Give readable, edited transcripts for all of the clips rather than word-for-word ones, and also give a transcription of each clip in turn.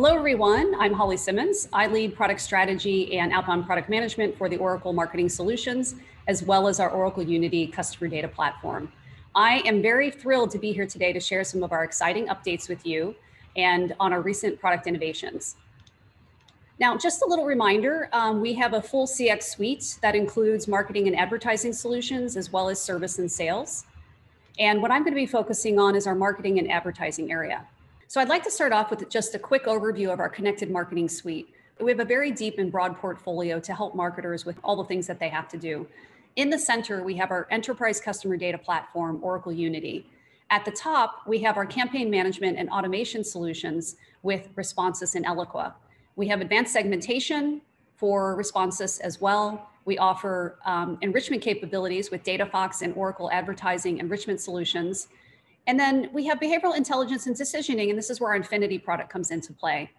Hello, everyone. I'm Holly Simmons. I lead product strategy and outbound product management for the Oracle Marketing Solutions, as well as our Oracle Unity customer data platform. I am very thrilled to be here today to share some of our exciting updates with you and on our recent product innovations. Now, just a little reminder, we have a full CX suite that includes marketing and advertising solutions, as well as service and sales. And what I'm going to be focusing on is our marketing and advertising area. So I'd like to start off with just a quick overview of our connected marketing suite. We have a very deep and broad portfolio to help marketers with all the things that they have to do. In the center, we have our enterprise customer data platform, Oracle Unity. At the top, we have our campaign management and automation solutions with Crowdswiss and Eloqua. We have advanced segmentation for Crowdswiss as well. We offer enrichment capabilities with DataFox and Oracle Advertising Enrichment Solutions. And then we have behavioral intelligence and decisioning, and this is where our Infinity product comes into play.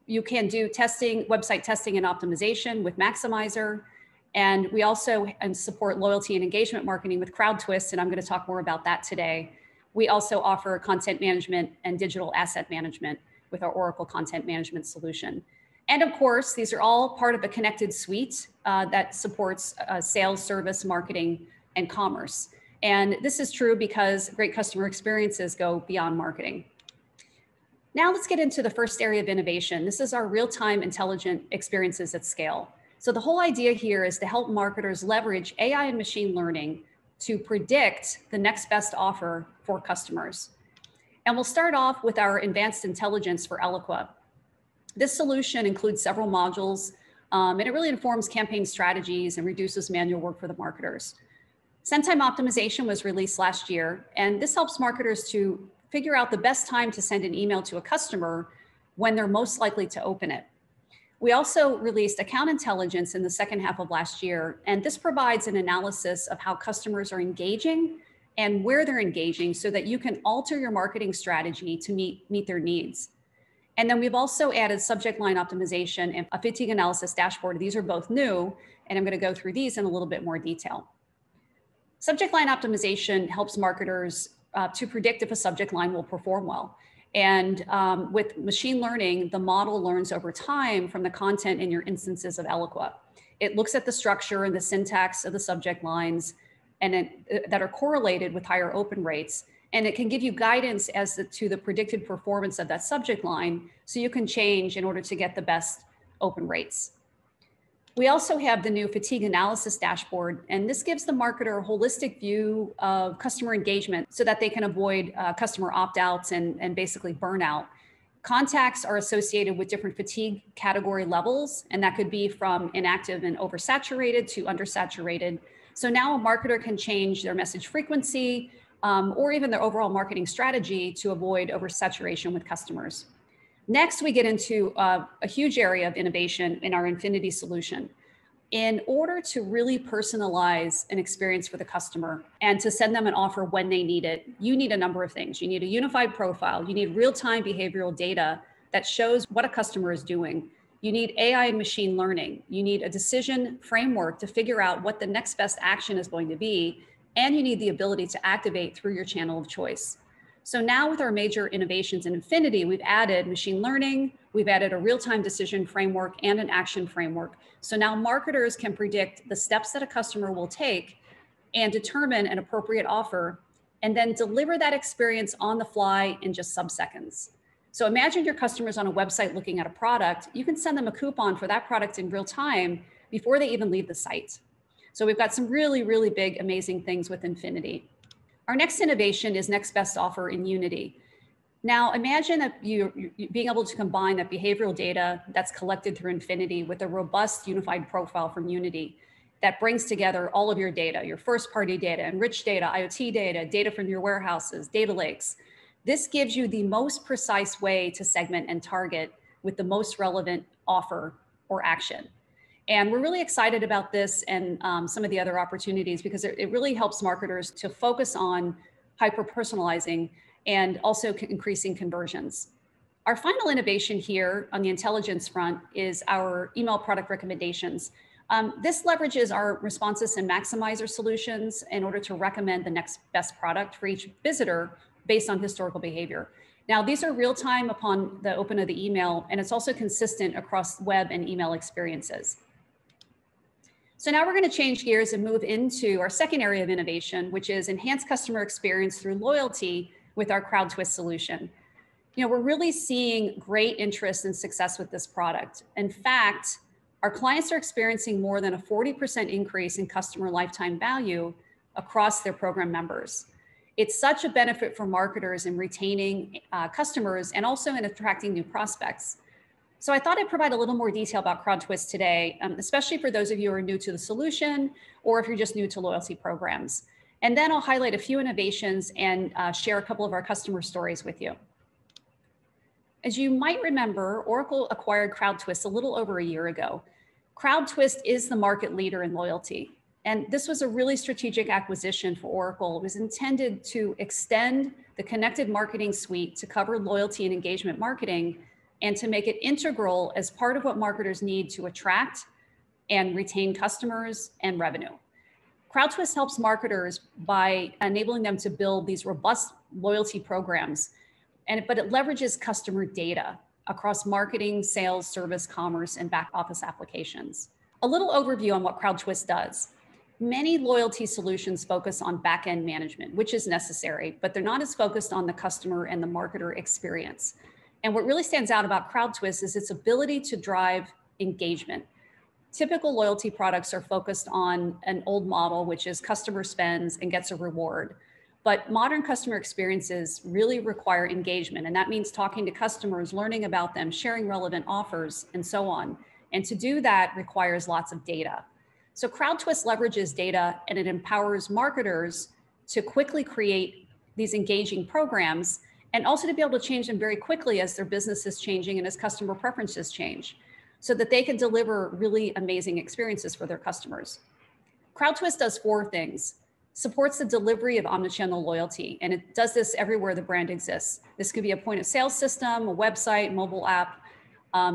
You can do testing, website testing and optimization with Maximizer. And we also support loyalty and engagement marketing with CrowdTwist, and I'm going to talk more about that today. We also offer content management and digital asset management with our Oracle Content Management solution. And of course, these are all part of a connected suite that supports sales, service, marketing, and commerce. And this is true because great customer experiences go beyond marketing. Now let's get into the first area of innovation. This is our real-time intelligent experiences at scale. So the whole idea here is to help marketers leverage AI and machine learning to predict the next best offer for customers. And we'll start off with our advanced intelligence for Eloqua. This solution includes several modules, and it really informs campaign strategies and reduces manual work for the marketers. Send time optimization was released last year, and this helps marketers to figure out the best time to send an email to a customer when they're most likely to open it. We also released account intelligence in the second half of last year, and this provides an analysis of how customers are engaging and where they're engaging so that you can alter your marketing strategy to meet their needs. And then we've also added subject line optimization and a fatigue analysis dashboard. These are both new, and I'm going to go through these in a little bit more detail. Subject line optimization helps marketers to predict if a subject line will perform well. And with machine learning, the model learns over time from the content in your instances of Eloqua. It looks at the structure and the syntax of the subject lines and that are correlated with higher open rates. And it can give you guidance as to the predicted performance of that subject line so you can change in order to get the best open rates. We also have the new fatigue analysis dashboard, and this gives the marketer a holistic view of customer engagement so that they can avoid customer opt-outs and basically burnout. Contacts are associated with different fatigue category levels, and that could be from inactive and oversaturated to undersaturated. So now a marketer can change their message frequency or even their overall marketing strategy to avoid oversaturation with customers. Next, we get into a huge area of innovation in our Infinity solution. In order to really personalize an experience for the customer and to send them an offer when they need it, you need a number of things. You need a unified profile. You need real-time behavioral data that shows what a customer is doing. You need AI and machine learning. You need a decision framework to figure out what the next best action is going to be. And you need the ability to activate through your channel of choice. So now with our major innovations in Infinity, we've added machine learning, we've added a real-time decision framework and an action framework. So now marketers can predict the steps that a customer will take and determine an appropriate offer and then deliver that experience on the fly in just sub-seconds. So imagine your customers on a website looking at a product, you can send them a coupon for that product in real time before they even leave the site. So we've got some really, really big, amazing things with Infinity. Our next innovation is next best offer in Unity. Now imagine that you being able to combine that behavioral data that's collected through Infinity with a robust unified profile from Unity that brings together all of your data, your first party data, enriched data, IoT data, data from your warehouses, data lakes. This gives you the most precise way to segment and target with the most relevant offer or action. And we're really excited about this and some of the other opportunities because it really helps marketers to focus on hyper-personalizing and also increasing conversions. Our final innovation here on the intelligence front is our email product recommendations. This leverages our Crowdswiss and Maximizer solutions in order to recommend the next best product for each visitor based on historical behavior. Now, these are real time upon the open of the email, and it's also consistent across web and email experiences. So now we're going to change gears and move into our second area of innovation, which is enhanced customer experience through loyalty with our CrowdTwist solution. We're really seeing great interest and success with this product. In fact, our clients are experiencing more than a 40% increase in customer lifetime value across their program members. It's such a benefit for marketers in retaining customers and also in attracting new prospects. So I thought I'd provide a little more detail about CrowdTwist today, especially for those of you who are new to the solution or if you're just new to loyalty programs. And then I'll highlight a few innovations and share a couple of our customer stories with you. As you might remember, Oracle acquired CrowdTwist a little over a year ago. CrowdTwist is the market leader in loyalty. And this was a really strategic acquisition for Oracle. It was intended to extend the connected marketing suite to cover loyalty and engagement marketing and to make it integral as part of what marketers need to attract and retain customers and revenue. CrowdTwist helps marketers by enabling them to build these robust loyalty programs, but it leverages customer data across marketing, sales, service, commerce, and back office applications. A little overview on what CrowdTwist does. Many loyalty solutions focus on back-end management, which is necessary, but they're not as focused on the customer and the marketer experience. And what really stands out about CrowdTwist is its ability to drive engagement. Typical loyalty products are focused on an old model, which is customer spends and gets a reward. But modern customer experiences really require engagement. And that means talking to customers, learning about them, sharing relevant offers, and so on. And to do that requires lots of data. So CrowdTwist leverages data and it empowers marketers to quickly create these engaging programs and also to be able to change them very quickly as their business is changing and as customer preferences change so that they can deliver really amazing experiences for their customers. CrowdTwist does 4 things. Supports the delivery of omnichannel loyalty, and it does this everywhere the brand exists. This could be a point of sale system, a website, mobile app.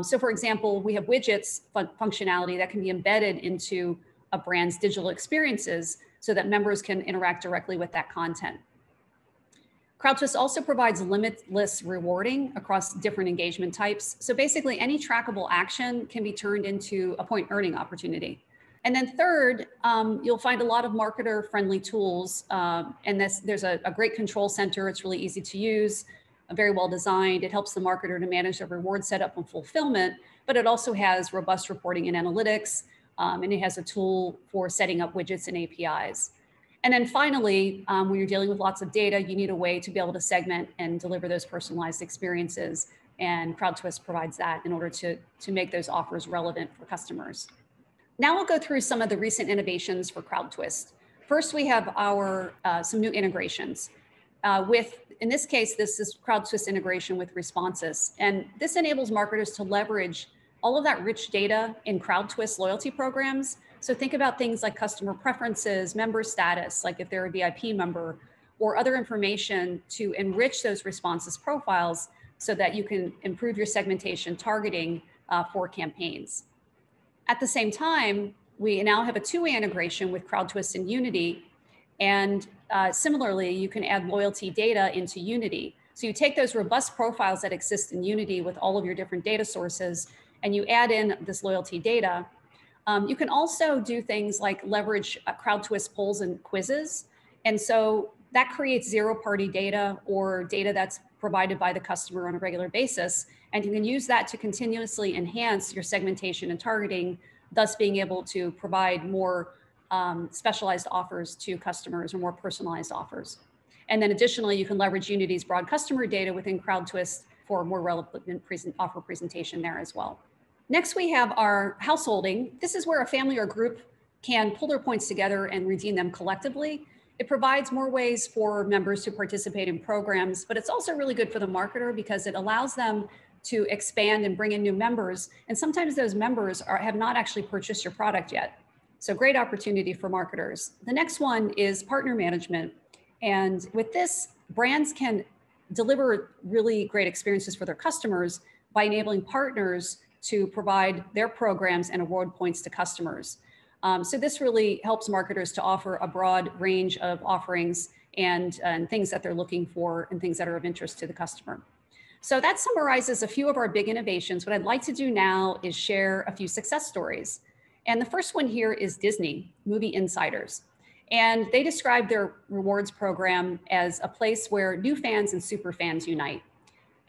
So for example, we have widgets functionality that can be embedded into a brand's digital experiences so that members can interact directly with that content. CrowdTwist also provides limitless rewarding across different engagement types. So basically any trackable action can be turned into a point earning opportunity. And then third, you'll find a lot of marketer-friendly tools. And there's a great control center. It's really easy to use, very well designed. It helps the marketer to manage their reward setup and fulfillment, but it also has robust reporting and analytics. And it has a tool for setting up widgets and APIs. And then finally, when you're dealing with lots of data, you need a way to be able to segment and deliver those personalized experiences. And CrowdTwist provides that in order to make those offers relevant for customers. Now we'll go through some of the recent innovations for CrowdTwist. First, we have some new integrations. In this case, this is CrowdTwist integration with Responsis. And this enables marketers to leverage all of that rich data in CrowdTwist loyalty programs. So think about things like customer preferences, member status, like if they're a VIP member, or other information to enrich those Responsis profiles so that you can improve your segmentation targeting for campaigns. At the same time, we now have a 2-way integration with CrowdTwist and Unity. And similarly, you can add loyalty data into Unity. So you take those robust profiles that exist in Unity with all of your different data sources, and you add in this loyalty data. You can also do things like leverage CrowdTwist polls and quizzes. And so that creates zero-party data or data that's provided by the customer on a regular basis. And you can use that to continuously enhance your segmentation and targeting, thus being able to provide more specialized offers to customers or more personalized offers. And then additionally, you can leverage Unity's broad customer data within CrowdTwist for more relevant offer presentation there as well. Next, we have our householding. This is where a family or group can pull their points together and redeem them collectively. It provides more ways for members to participate in programs, but it's also really good for the marketer because it allows them to expand and bring in new members. And sometimes those members have not actually purchased your product yet. So great opportunity for marketers. The next one is partner management. And with this, brands can deliver really great experiences for their customers by enabling partners to provide their programs and award points to customers. So this really helps marketers to offer a broad range of offerings and things that they're looking for and things that are of interest to the customer. So that summarizes a few of our big innovations. What I'd like to do now is share a few success stories. And the first one here is Disney Movie Insiders. And they describe their rewards program as a place where new fans and super fans unite.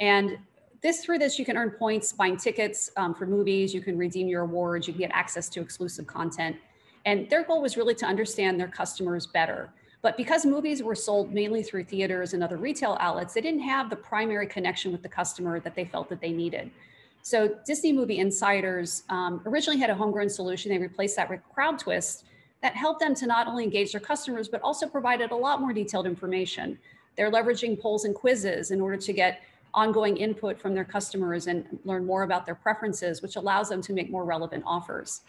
And through this, you can earn points buying tickets for movies, you can redeem your awards, you can get access to exclusive content. And their goal was really to understand their customers better. But because movies were sold mainly through theaters and other retail outlets, they didn't have the primary connection with the customer that they felt that they needed. So Disney Movie Insiders originally had a homegrown solution. They replaced that with CrowdTwist that helped them to not only engage their customers, but also provided a lot more detailed information. They're leveraging polls and quizzes in order to get ongoing input from their customers and learn more about their preferences, which allows them to make more relevant offers.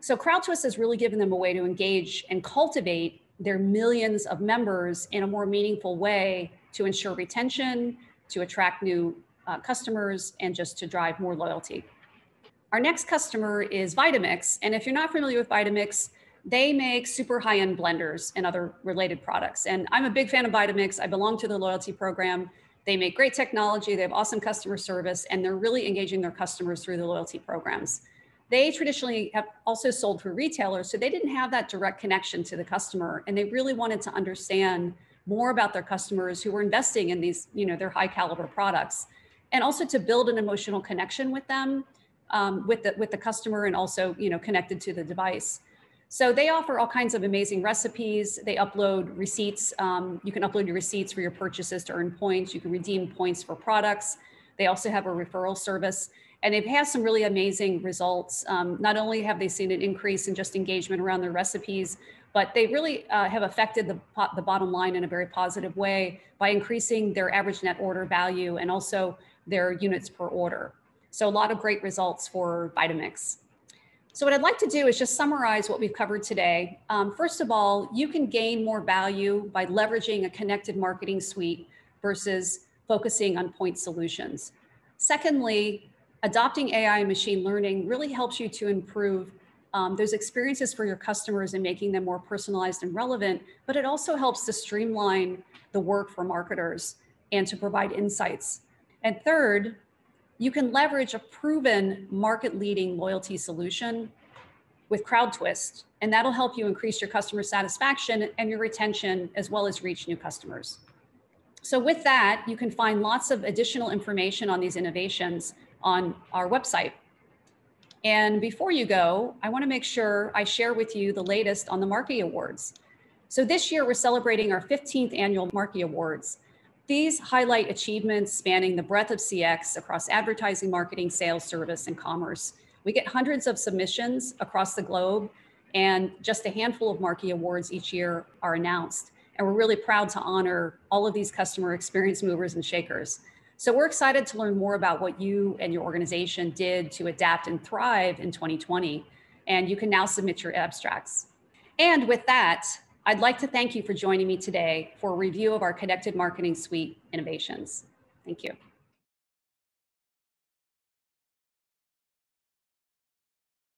So CrowdTwist has really given them a way to engage and cultivate their millions of members in a more meaningful way to ensure retention, to attract new customers, and just to drive more loyalty. Our next customer is Vitamix. And if you're not familiar with Vitamix, they make super high-end blenders and other related products. And I'm a big fan of Vitamix. I belong to the loyalty program. They make great technology, they have awesome customer service, and they're really engaging their customers through the loyalty programs. They traditionally have also sold through retailers, so they didn't have that direct connection to the customer, and they really wanted to understand more about their customers who were investing in these, their high caliber products, and also to build an emotional connection with them, with the customer, and also connected to the device. So they offer all kinds of amazing recipes. They upload receipts. You can upload your receipts for your purchases to earn points. You can redeem points for products. They also have a referral service. And they've had some really amazing results. Not only have they seen an increase in just engagement around their recipes, but they really have affected the bottom line in a very positive way by increasing their average net order value and also their units per order. So a lot of great results for Vitamix. So what I'd like to do is just summarize what we've covered today. First of all, you can gain more value by leveraging a connected marketing suite versus focusing on point solutions. Secondly, adopting AI and machine learning really helps you to improve those experiences for your customers and making them more personalized and relevant, but it also helps to streamline the work for marketers and to provide insights. And third, you can leverage a proven market-leading loyalty solution with CrowdTwist, and that'll help you increase your customer satisfaction and your retention, as well as reach new customers. So with that, you can find lots of additional information on these innovations on our website. And before you go, I want to make sure I share with you the latest on the Markey Awards. So this year, we're celebrating our 15th annual Markey Awards. These highlight achievements spanning the breadth of CX across advertising, marketing, sales, service, and commerce. We get hundreds of submissions across the globe, and just a handful of Markey Awards each year are announced. And we're really proud to honor all of these customer experience movers and shakers. So we're excited to learn more about what you and your organization did to adapt and thrive in 2020. And you can now submit your abstracts. And with that, I'd like to thank you for joining me today for a review of our Connected Marketing Suite innovations. Thank you.